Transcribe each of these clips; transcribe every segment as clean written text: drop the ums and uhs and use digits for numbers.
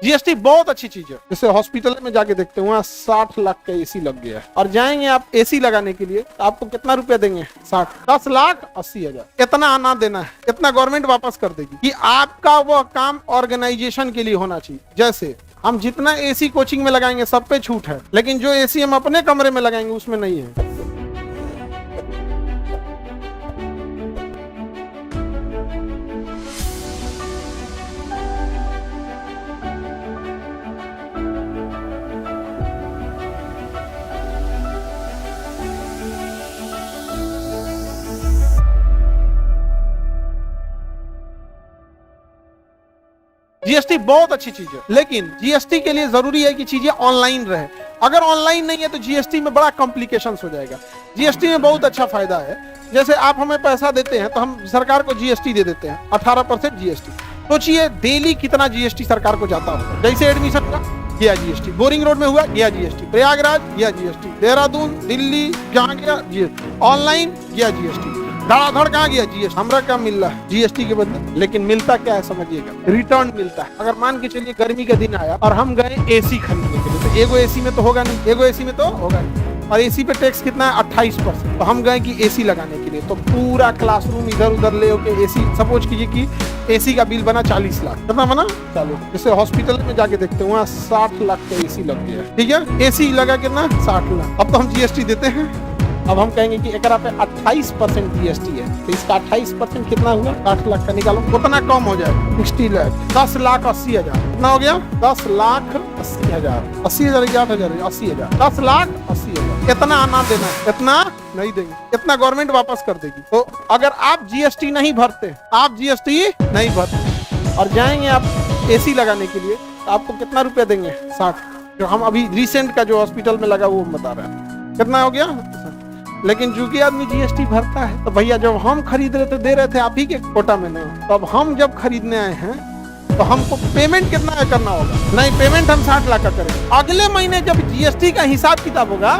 GST बहुत अच्छी चीज है। जैसे हॉस्पिटल में जाके देखते हैं वहाँ 60 लाख का एसी लग गया है और जाएंगे आप एसी लगाने के लिए तो आपको कितना रुपया देंगे? 60, 10,80,000। इतना आना देना है, इतना गवर्नमेंट वापस कर देगी कि आपका वह काम ऑर्गेनाइजेशन के लिए होना चाहिए। जैसे हम जितना एसी कोचिंग में लगाएंगे सब पे छूट है, लेकिन जो एसी हम अपने कमरे में लगाएंगे उसमें नहीं है। जीएसटी बहुत अच्छी चीज है, लेकिन जीएसटी के लिए जरूरी है कि चीजें ऑनलाइन रहे। अगर ऑनलाइन नहीं है तो जीएसटी में बड़ा कॉम्प्लिकेशंस हो जाएगा। जीएसटी में बहुत अच्छा फायदा है। जैसे आप हमें पैसा देते हैं तो हम सरकार को जीएसटी दे देते हैं, 18% जीएसटी। सोचिए डेली कितना जीएसटी सरकार को जाता होगा। जैसे एडमिशन का गया जीएसटी, बोरिंग रोड में हुआ गया जीएसटी, प्रयागराज गया जीएसटी, देहरादून, दिल्ली जहाँ गया जीएसटी, ऑनलाइन गया जीएसटी, धड़ाधड़ कहाँ गया जीएसटी। हमरा क्या मिल रहा है जीएसटी के बदले? लेकिन मिलता क्या है समझिएगा, रिटर्न मिलता है। अगर मान के चलिए गर्मी का दिन आया और हम गए एसी खरीदने के लिए, तो एगो एसी में तो होगा नहीं, एगो एसी में तो होगा नहीं, और एसी पे टैक्स कितना है? 28%। तो हम गए कि एसी लगाने के लिए, तो पूरा क्लासरूम इधर उधर ले होके एसी, सपोज कीजिए कि एसी का बिल बना 40 लाख। कितना बना? 40। जैसे हॉस्पिटल में जाके देखते हैं वहाँ 60 लाख का एसी लग गया, ठीक है। एसी लगा कितना? 60 लाख। अब तो हम जीएसटी देते हैं। अब हम कहेंगे कि एकरा पे 28% जीएसटी है, तो इसका 28% कितना हुआ? 8 लाख का निकालो, उतना कम हो जाए 60 लाख, 10,80,000। कितना हो गया? 10,80,000। 80,000 की 8,000, 80,000, 10,80,000। इतना आना देना है, इतना नहीं देंगे, इतना गवर्नमेंट वापस कर देगी। तो अगर आप जीएसटी नहीं भरते, और जाएंगे आप एसी लगाने के लिए, तो आपको कितना रुपया देंगे? 60। जो हम अभी रिसेंट का जो हॉस्पिटल में लगा वो हम बता रहे हैं, कितना हो गया? लेकिन चूंकि आदमी जीएसटी भरता है, तो भैया जब हम खरीद रहे थे दे रहे थे आप ही के कोटा में ना, तो अब हम जब खरीदने आए हैं तो हमको पेमेंट कितना करना होगा? नहीं, पेमेंट हम 60 लाख का करेंगे। अगले महीने जब जीएसटी का हिसाब किताब होगा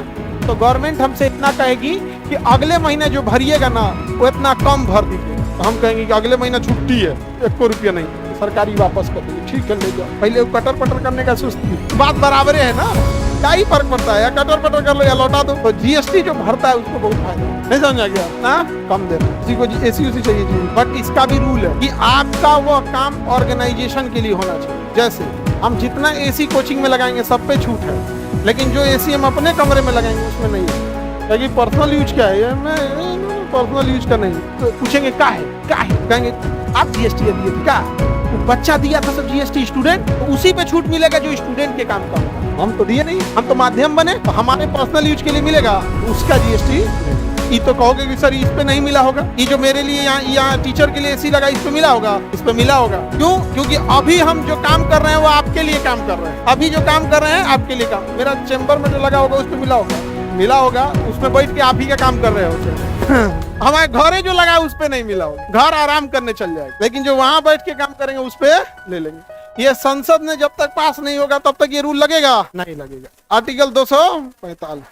तो गवर्नमेंट हमसे इतना कहेगी कि अगले महीने जो भरिएगा ना वो इतना कम भर दीजिए। तो हम कहेंगे कि अगले महीना छुट्टी है, 1 रुपया नहीं, सरकारी वापस कर देंगे। ठीक है, ले जाओ। पहले कटर पटर करने का सुस्ती, बात बराबर है ना, क्या ही फर्क पड़ता है? या कटर पटर कर लो या लौटा दो। तो जीएसटी जो भरता है उसको बहुत फायदा है। नहीं समझा गया ना? कम दे किसी को एसी उसी चाहिए जी, बट इसका भी रूल है कि आपका वो काम ऑर्गेनाइजेशन के लिए होना चाहिए। जैसे हम जितना एसी कोचिंग में लगाएंगे सब पे छूट है, लेकिन जो एसी हम अपने कमरे में लगाएंगे उसमें नहीं है। क्योंकि पर्सनल यूज क्या है? मैं पर्सनल यूज का नहीं। तो पूछेंगे क्या है, कहेंगे आप जीएसटी दिए थे क्या? बच्चा दिया था सब जीएसटी, स्टूडेंट, तो उसी पे छूट मिलेगा जो स्टूडेंट के काम का होगा। हम तो दिए नहीं, हम तो माध्यम बने, तो हमारे पर्सनल यूज के लिए मिलेगा, उसका जीएसटी। ये तो कहोगे कि सर इस पे नहीं मिला होगा, ये जो मेरे लिए यहाँ टीचर के लिए एसी लगा इस पे मिला होगा, इस पे मिला होगा। क्यों? क्योंकि अभी हम जो काम कर रहे हैं वो आपके लिए काम कर रहे हैं, अभी जो काम कर रहे हैं आपके लिए काम। मेरा चेम्बर में जो लगा होगा उस पे मिला होगा, उसमें बैठ के आप ही का काम कर रहे हो। हमारे घरे जो लगा उस पे नहीं मिला होगा, घर आराम करने चल जाएगा, लेकिन जो वहां बैठ के काम करेंगे उस पे ले लेंगे। ये संसद में जब तक पास नहीं होगा तब तक ये रूल लगेगा नहीं लगेगा। आर्टिकल 245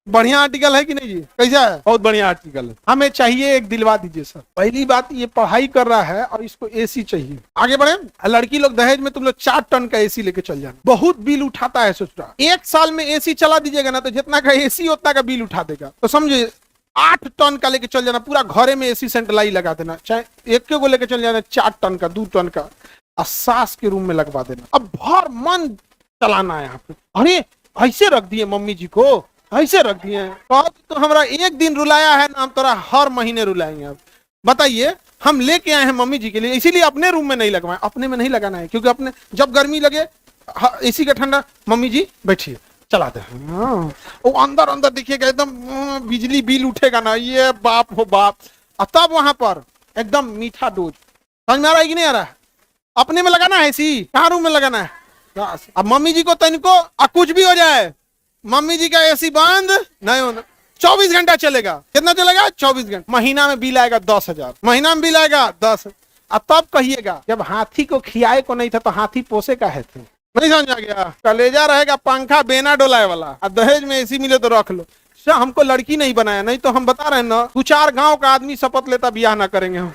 बढ़िया आर्टिकल है कि नहीं जी? कैसा है? बहुत बढ़िया आर्टिकल है। हमें चाहिए, एक दिलवा दीजिए सर। पहली बात, ये पढ़ाई कर रहा है और इसको एसी चाहिए। आगे बढ़े। लड़की लोग दहेज में तुम लोग 4 टन का एसी लेके चल जाना, बहुत बिल उठाता है। सोच रहा 1 साल में एसी चला दीजिएगा ना, तो जितना का एसी उतना का बिल उठा देगा। तो समझे 8 टन का लेके चल जाना, पूरा घरे में एसी सेंट्रलाइज लगा देना, चाहे एक को लेके चल जाना 4 टन का, 2 टन का, और सास के रूम में लगवा देना। अब भर मन चलाना है यहाँ पे। अरे ऐसे रख दिए मम्मी जी को, ऐसे रख दिए, तो हमारा एक दिन रुलाया है ना, हम तोरा हर महीने रुलाएंगे। अब बताइए, हम लेके आए हैं मम्मी जी के लिए, इसीलिए अपने रूम में नहीं लगवाए। अपने में नहीं लगाना है, क्योंकि अपने जब गर्मी लगे एसी का ठंडा, मम्मी जी बैठिए चला दे। वो अंदर देखिएगा एकदम बिजली बिल उठेगा ना, ये बाप हो बाप। तब वहां पर एकदम मीठा डोज। समझ में आ रहा है कि नहीं आ रहा है? अपने में लगाना है एसी, कहाँ रूम में लगाना है? अब मम्मी जी को तनिको कुछ भी हो जाए, मम्मी जी का एसी बंद नहीं होना, 24 घंटा चलेगा। कितना चलेगा? 24 घंटा। महीना में बिल आएगा 10,000, महीना में बिल आएगा 10। अब तब कहिएगा जब हाथी को खियाए को नहीं था तो हाथी पोसे का है थे। नहीं समझ आ गया? कलेजा रहेगा पंखा बेना डोलाए वाला, और दहेज में एसी मिले तो रख लो। हमको लड़की नहीं बनाया, नहीं तो हम बता रहे हैं ना, 2-4 गांव का आदमी शपथ लेता बियाह ना करेंगे हम।